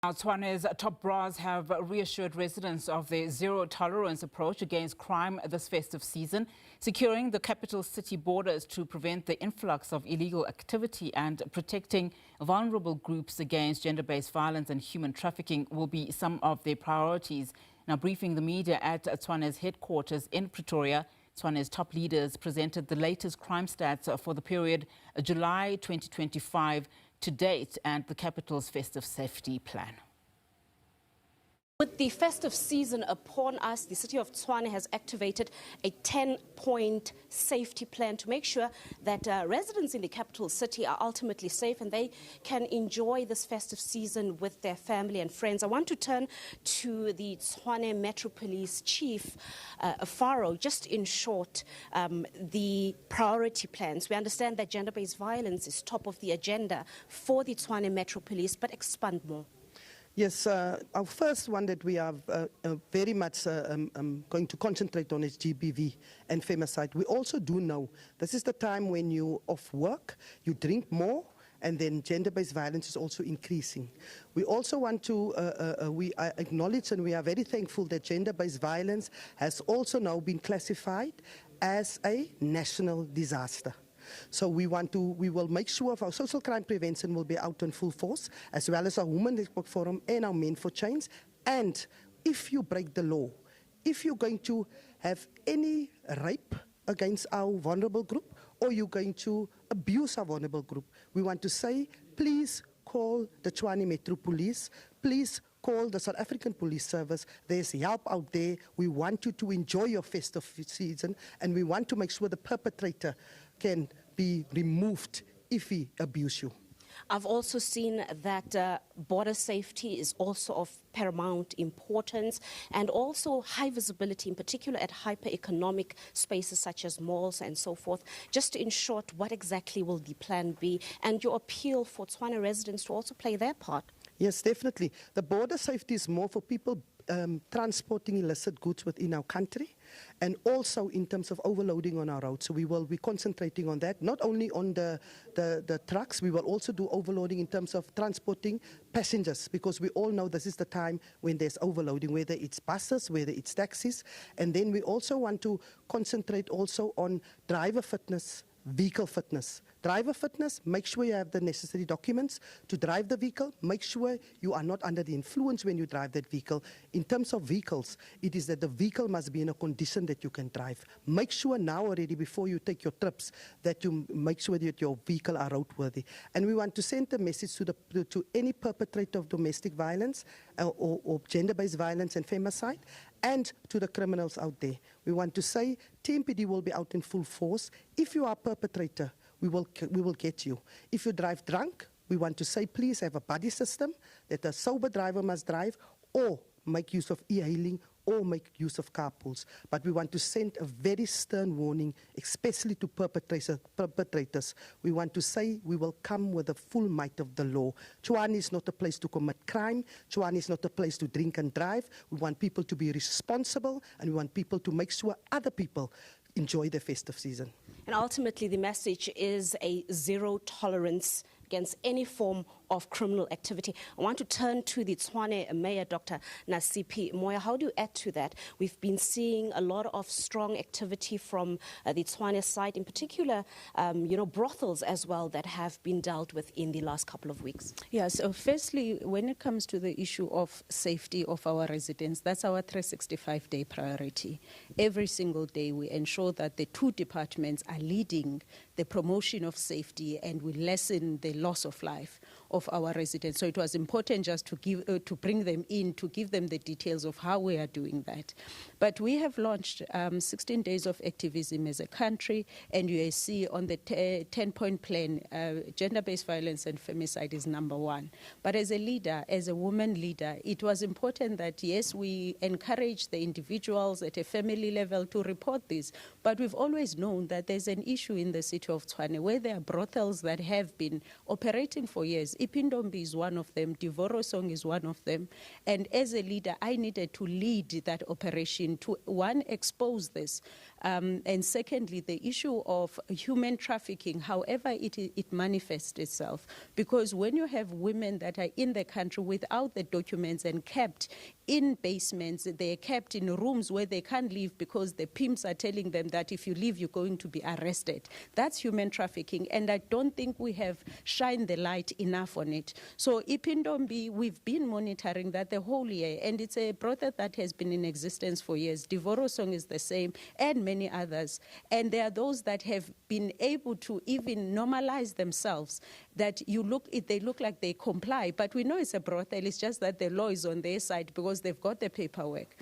Now, Tshwane's top brass have reassured residents of their zero-tolerance approach against crime this festive season. Securing the capital city borders to prevent the influx of illegal activity and protecting vulnerable groups against gender-based violence and human trafficking will be some of their priorities. Now, briefing the media at Tshwane's headquarters in Pretoria, Tshwane's top leaders presented the latest crime stats for the period July 2025 to date and the capital's festive safety plan. With the festive season upon us, the city of Tshwane has activated a 10-point safety plan to make sure that residents in the capital city are ultimately safe and they can enjoy this festive season with their family and friends. I want to turn to the Tshwane Metro Police Chief, Faro, just in short, the priority plans. We understand that gender-based violence is top of the agenda for the Tshwane Metro Police, but expand more. Yes, our first one that we are very much going to concentrate on is GBV and femicide. We also do know this is the time when you're off work, you drink more, and then gender-based violence is also increasing. We also want to we acknowledge and we are very thankful that gender-based violence has also now been classified as a national disaster. So we will make sure our social crime prevention will be out in full force, as well as our Women Network Forum and our Men for Change. And if you break the law, if you're going to have any rape against our vulnerable group, or you're going to abuse our vulnerable group, we want to say, please call the Tshwane Metro Police, please call the South African Police Service. There's help out there. We want you to enjoy your festive season, and we want to make sure the perpetrator can be removed if he abuses you. I've also seen that border safety is also of paramount importance, and also high visibility, in particular at hyper-economic spaces such as malls and so forth. Just in short, what exactly will the plan be, and your appeal for Tshwane residents to also play their part? Yes, definitely. The border safety is more for people transporting illicit goods within our country, and also in terms of overloading on our roads. So we will be concentrating on that, not only on the trucks, we will also do overloading in terms of transporting passengers, because we all know this is the time when there's overloading, whether it's buses, whether it's taxis. And then we also want to concentrate also on driver fitness, vehicle fitness. Driver fitness, make sure you have the necessary documents to drive the vehicle. Make sure you are not under the influence when you drive that vehicle. In terms of vehicles, it is that the vehicle must be in a condition that you can drive. Make sure now already, before you take your trips, that you make sure that your vehicle are roadworthy. And we want to send a message to any perpetrator of domestic violence or gender-based violence and femicide, and to the criminals out there. We want to say TMPD will be out in full force. If you are a perpetrator, we will get you. If you drive drunk, we want to say please have a buddy system that a sober driver must drive, or make use of e-hailing, or make use of carpools. But we want to send a very stern warning, especially to perpetrators. We want to say we will come with the full might of the law. Tshwane is not a place to commit crime. Tshwane is not a place to drink and drive. We want people to be responsible, and we want people to make sure other people enjoy the festive season. And ultimately, the message is a zero tolerance against any form of criminal activity. I want to turn to the Tshwane Mayor, Dr. Nasipi Moya. How do you add to that? We've been seeing a lot of strong activity from the Tshwane side, in particular, brothels as well, that have been dealt with in the last couple of weeks. Yeah, so firstly, when it comes to the issue of safety of our residents, that's our 365-day priority. Every single day, we ensure that the two departments are leading the promotion of safety, and we lessen the loss of life of our residents. So it was important just to bring them in, to give them the details of how we are doing that. But we have launched 16 days of activism as a country, and you see on the 10-point plan, gender-based violence and femicide is number one. But as a leader, as a woman leader, it was important that, yes, we encourage the individuals at a family level to report this, but we've always known that there's an issue in the city of Tshwane where there are brothels that have been operating for years. Ipindombi is one of them, Divorosong is one of them, and as a leader, I needed to lead that operation to, one, expose this And secondly, the issue of human trafficking, however it manifests itself. Because when you have women that are in the country without the documents and kept in basements, they're kept in rooms where they can't leave because the pimps are telling them that if you leave, you're going to be arrested. That's human trafficking, and I don't think we have shined the light enough on it. So Ipindombi, we've been monitoring that the whole year, and it's a brothel that has been in existence for years. Divorosong is the same, and many others. And there are those that have been able to even normalize themselves, that they look like they comply, but we know it's a brothel, it's just that the law is on their side because they've got the paperwork.